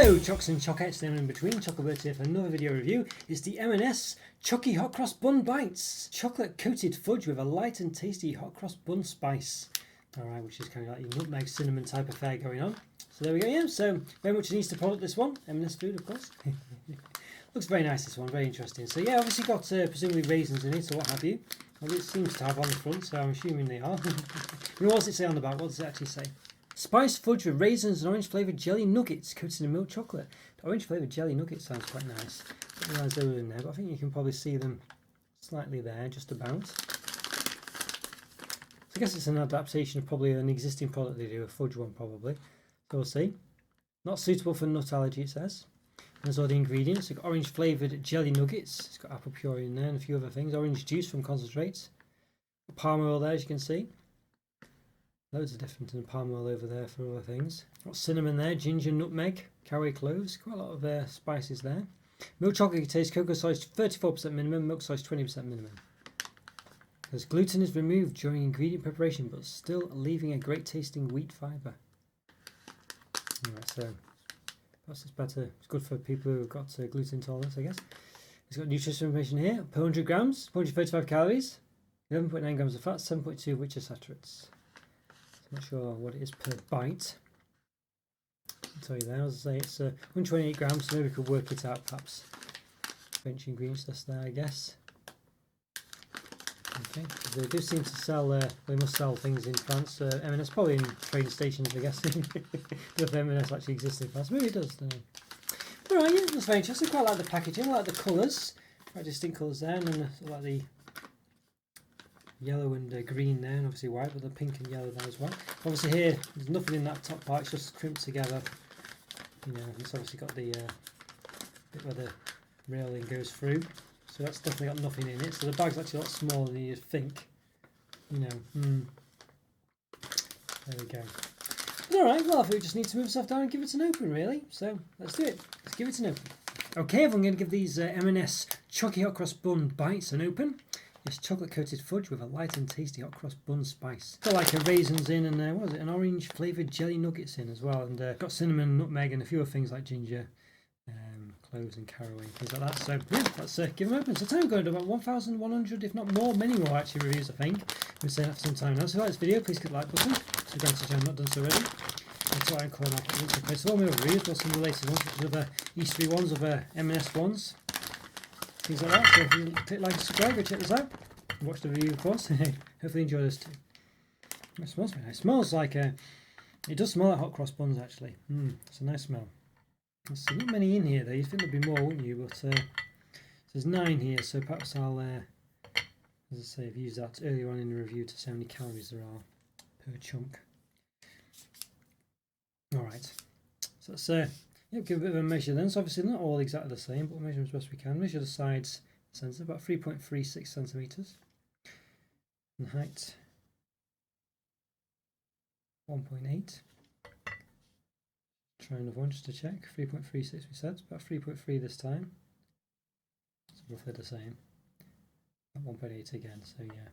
Hello Chocks and Chocettes and in between, Roberto here for another video review. It's the M&S Choccy Hot Cross Bun Bites. Chocolate coated fudge with a light and tasty hot cross bun spice. Alright, which is kind of like your nutmeg cinnamon type affair going on. So there we go, yeah, so very much needs to product this one. M&S food of course. Looks very nice this one, very interesting. So yeah, obviously got presumably raisins in it or what have you. Well, it seems to have on the front, so I'm assuming they are. What does it say on the back? What does it actually say? Spiced fudge with raisins and orange flavoured jelly nuggets coated in milk chocolate. The orange flavoured jelly nuggets sounds quite nice. I didn't realise they were in there, but I think you can probably see them slightly there, just about. So I guess it's an adaptation of probably an existing product they do, a fudge one probably. So we'll see. Not suitable for nut allergy, it says. And there's all the ingredients. You've got orange flavoured jelly nuggets. It's got apple puree in there and a few other things. Orange juice from concentrates. Palm oil there, as you can see. Loads of different palm oil over there for other things. Got cinnamon there, ginger, nutmeg, caraway cloves. Quite a lot of spices there. Milk chocolate contains cocoa size 34% minimum, milk size 20% minimum. Because gluten is removed during ingredient preparation, but still leaving a great tasting wheat fibre. Alright, so perhaps it's better. It's good for people who've got gluten intolerance, I guess. It's got nutrition information here. Per 100 grams, 435 calories, 11.9 grams of fat, 7.2 of which are saturates. Not sure what it is per bite. I'll tell you there. As I say, it's 128 grams, so maybe we could work it out perhaps. French ingredients list there, I guess. Okay, they do seem to sell, they must sell things in France. M&S probably in train stations, I guess. If M&S actually exists in France. Maybe it does, don't know. Alright, yeah, that's very interesting. Quite like the packaging, I like the colours. Quite distinct colours there, and then I like the yellow and green there, and obviously white, but the pink and yellow there as well. Obviously here, there's nothing in that top part, it's just crimped together. You know, it's obviously got the bit where the railing goes through, so that's definitely got nothing in it. So the bag's actually a lot smaller than you'd think. You know, there we go. Alright, well I think we just need to move stuff down and give it an open really, so let's do it. Let's give it an open. Okay, I'm going to give these M&S Choccy Hot Cross Bun Bites an open. It's chocolate coated fudge with a light and tasty hot cross bun spice. Got like a raisins in and what was it? An orange flavoured jelly nuggets in as well, and got cinnamon, nutmeg, and a few other things like ginger, cloves, and caraway, and things like that. So yeah, let's give them open. So time going to about 1,100, if not more, many more actually reviews. I think I've been saying that for some time now. So if you like this video, please click the like button. Subscribe to the channel, not done so already. That's what I'm calling out. Okay, so all my other reviews, got some of the latest ones, which are other Eastery ones, other M&S ones. Things like that. So if you click like and subscribe, go check this out. Watch the review, of course. Hopefully enjoy this too. It smells very nice. It smells like it does smell like hot cross buns actually. It's a nice smell. There's not many in here though. You'd think there'd be more, wouldn't you? But there's 9 here, so perhaps I'll, as I say, I've used that earlier on in the review to see how many calories there are per chunk. All right. So let's give a bit of a measure then. So obviously not all exactly the same, but we'll measure as best we can. Measure the sides. Sensor about 3.36 centimeters, and height 1.8. Try another one just to check. 3.36 we said. It's about 3.3 this time. It's roughly the same. 1.8 again. So yeah.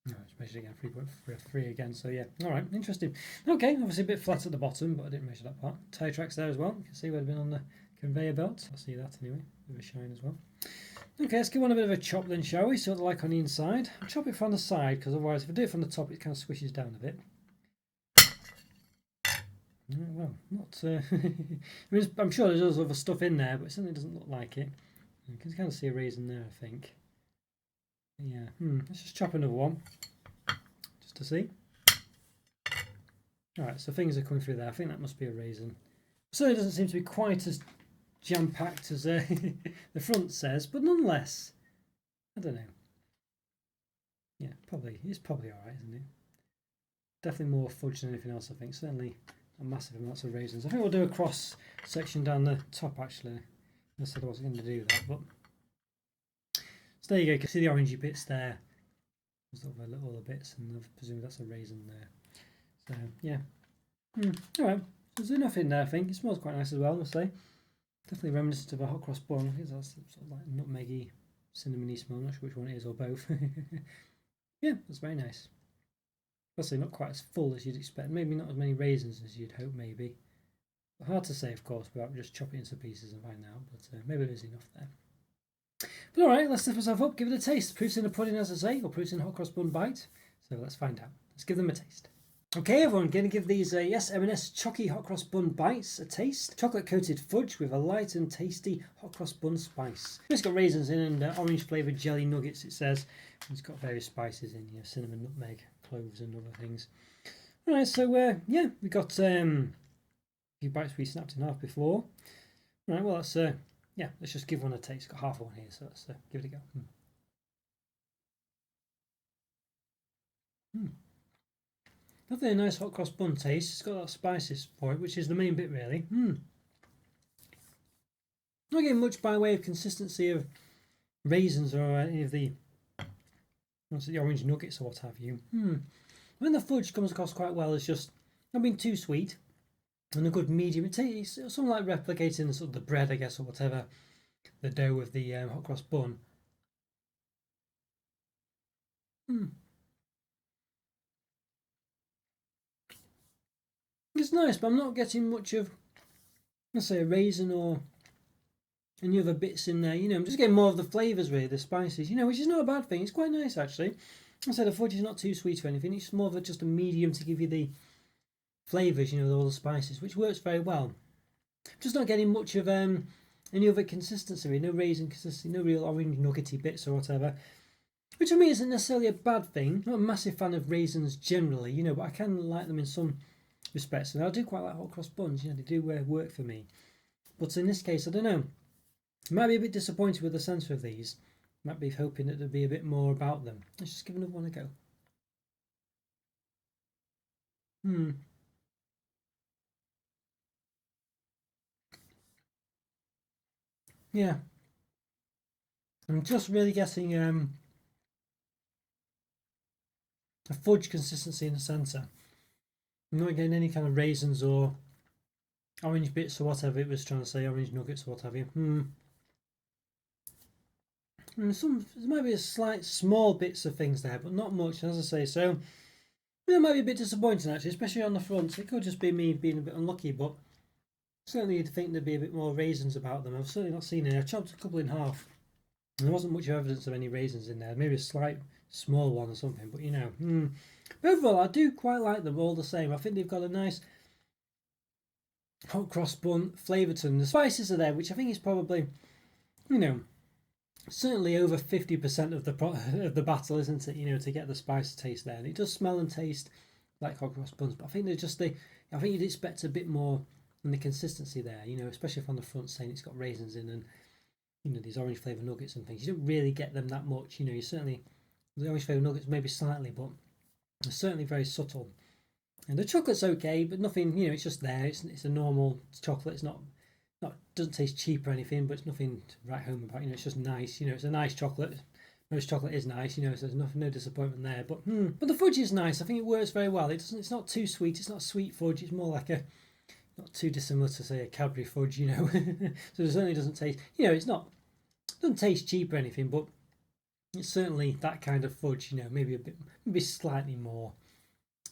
No, it's measured again, 3.3 again, so yeah, alright, interesting. Okay, obviously a bit flat at the bottom, but I didn't measure that part. Tyre tracks there as well, you can see where they've been on the conveyor belt. I'll see that anyway, a bit of a shine as well. Okay, let's give one a bit of a chop then, shall we? See what they're like on the inside. I'll chop it from the side, because otherwise if I do it from the top, it kind of squishes down a bit. Well, not, I mean, I'm sure there's other stuff in there, but it certainly doesn't look like it. You can kind of see a raisin there, I think. Yeah, let's just chop another one, just to see. Alright, so things are coming through there. I think that must be a raisin. So it doesn't seem to be quite as jam-packed as the front says, but nonetheless, I don't know. Yeah, it's probably alright, isn't it? Definitely more fudge than anything else, I think. Certainly a massive amounts of raisins. I think we'll do a cross section down the top, actually. I said I wasn't going to do that, but... So there you go, you can see the orangey bits there. There's little other bits, and I presume that's a raisin there. So, yeah. Alright, there's enough in there, I think. It smells quite nice as well, I must say. Definitely reminiscent of a hot cross bun. I think that's sort of like nutmeggy, cinnamony smell. I'm not sure which one it is, or both. Yeah, that's very nice. I'll say not quite as full as you'd expect. Maybe not as many raisins as you'd hope, maybe. Hard to say, of course, without just chopping into pieces and find out, but maybe there's enough there. But alright, let's lift myself up, give it a taste. Proof's in the pudding, as I say, or proof's in hot cross bun bite. So let's find out. Let's give them a taste. Okay, everyone, going to give these yes, M&S Choccy Hot Cross Bun Bites a taste. Chocolate coated fudge with a light and tasty hot cross bun spice. It's got raisins in and orange flavoured jelly nuggets, it says. It's got various spices in here, cinnamon, nutmeg, cloves and other things. Alright, so yeah, we got a few bites we snapped in half before. Alright, well, let's yeah, let's just give one a taste. Got half of one here, so let's give it a go. Definitely a nice hot cross bun taste. It's got that spices for it, which is the main bit really. Not getting much by way of consistency of raisins or any of the orange nuggets or what have you. When the fudge comes across quite well, it's just not being too sweet and a good medium. It's something like replicating sort of the bread, I guess, or whatever, the dough of the hot cross bun. It's nice, but I'm not getting much of, let's say, a raisin or any other bits in there. You know, I'm just getting more of the flavours, really, the spices, you know, which is not a bad thing. It's quite nice, actually. I said the fudge is not too sweet or anything. It's more of just a medium to give you the flavours, you know, all the spices, which works very well. Just not getting much of any other consistency, no raisin consistency, no real orange nuggety bits or whatever. Which to me isn't necessarily a bad thing. I'm not a massive fan of raisins generally, you know, but I can like them in some respects, and I do quite like hot cross buns. You know, they do work for me. But in this case, I don't know. I might be a bit disappointed with the centre of these. Might be hoping that there'd be a bit more about them. Let's just give another one a go. Yeah. I'm just really getting a fudge consistency in the centre. I'm not getting any kind of raisins or orange bits or whatever it was trying to say, orange nuggets or what have you. And there might be a slight small bits of things there, but not much, as I say. So it might be a bit disappointing actually, especially on the front. It could just be me being a bit unlucky, but certainly you'd think there'd be a bit more raisins about them. I've certainly not seen any. I chopped a couple in half. There wasn't much evidence of any raisins in there. Maybe a slight small one or something, but you know. But overall, I do quite like them all the same. I think they've got a nice hot cross bun flavour to them. The spices are there, which I think is probably, you know, certainly over 50% of the battle, isn't it? You know, to get the spice taste there, and it does smell and taste like hot cross buns. But I think they're just I think you'd expect a bit more in the consistency there. You know, especially if on the front saying it's got raisins in and you know these orange flavoured nuggets and things. You don't really get them that much. You know, you certainly the orange flavoured nuggets maybe slightly, but they're certainly very subtle. And the chocolate's okay, but nothing. You know, it's just there. It's a normal chocolate. It's not doesn't taste cheap or anything, but it's nothing to write home about. You know, it's just nice. You know, it's a nice chocolate. Most chocolate is nice. You know, so there's no disappointment there. But the fudge is nice. I think it works very well. It's not too sweet. It's not sweet fudge. It's more like not too dissimilar to say a Cadbury fudge. You know, so it certainly doesn't taste. You know, doesn't taste cheap or anything, but it's certainly that kind of fudge. You know, maybe slightly more.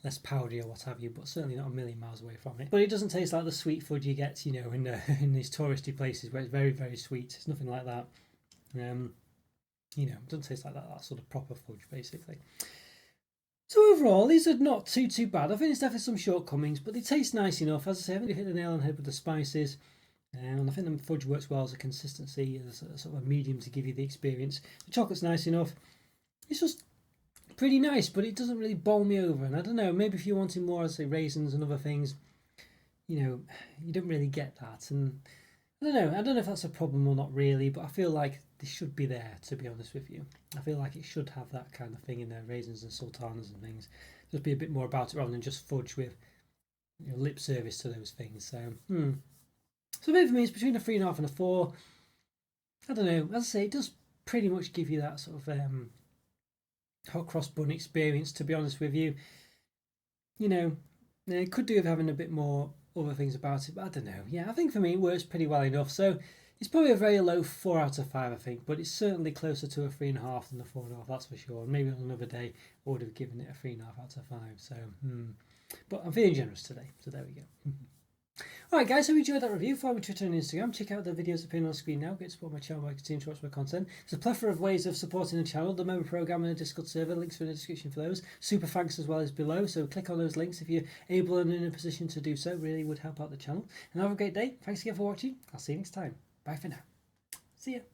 Less powdery or what have you, but certainly not a million miles away from it. But it doesn't taste like the sweet fudge you get, you know, in these touristy places where it's very, very sweet. It's nothing like that. You know, it doesn't taste like that sort of proper fudge, basically. So overall, these are not too bad. I think there's definitely some shortcomings, but they taste nice enough. As I say, I haven't hit the nail on the head with the spices. And I think the fudge works well as a consistency, as a sort of a medium to give you the experience. The chocolate's nice enough. It's just pretty nice, but it doesn't really bowl me over. And I don't know, maybe if you're wanting more, I'd say raisins and other things, you know, you don't really get that. And I don't know if that's a problem or not really, but I feel like they should be there, to be honest with you. I feel like it should have that kind of thing in there, raisins and sultanas and things. Just be a bit more about it rather than just fudge with, you know, lip service to those things. So so maybe for me it's between a 3.5 and a 4. I don't know, as I say, it does pretty much give you that sort of hot cross bun experience, to be honest with you. You know, it could do with having a bit more other things about it, but I don't know. Yeah, I think for me it works pretty well enough. So It's probably a very low 4 out of 5, I think, but it's certainly closer to a 3.5 than a 4.5, that's for sure. Maybe on another day I would have given it a 3.5 out of 5. So, but I'm feeling generous today, so there we go. Alright guys, hope you enjoyed that review. Follow me on Twitter and Instagram. Check out the videos appearing on the screen now. Get to support my channel by continuing to watch my content. There's a plethora of ways of supporting the channel. The member program and the Discord server, links are in the description for those. Super thanks as well as below, so click on those links if you're able and in a position to do so. Really would help out the channel. And have a great day. Thanks again for watching. I'll see you next time. Bye for now. See ya.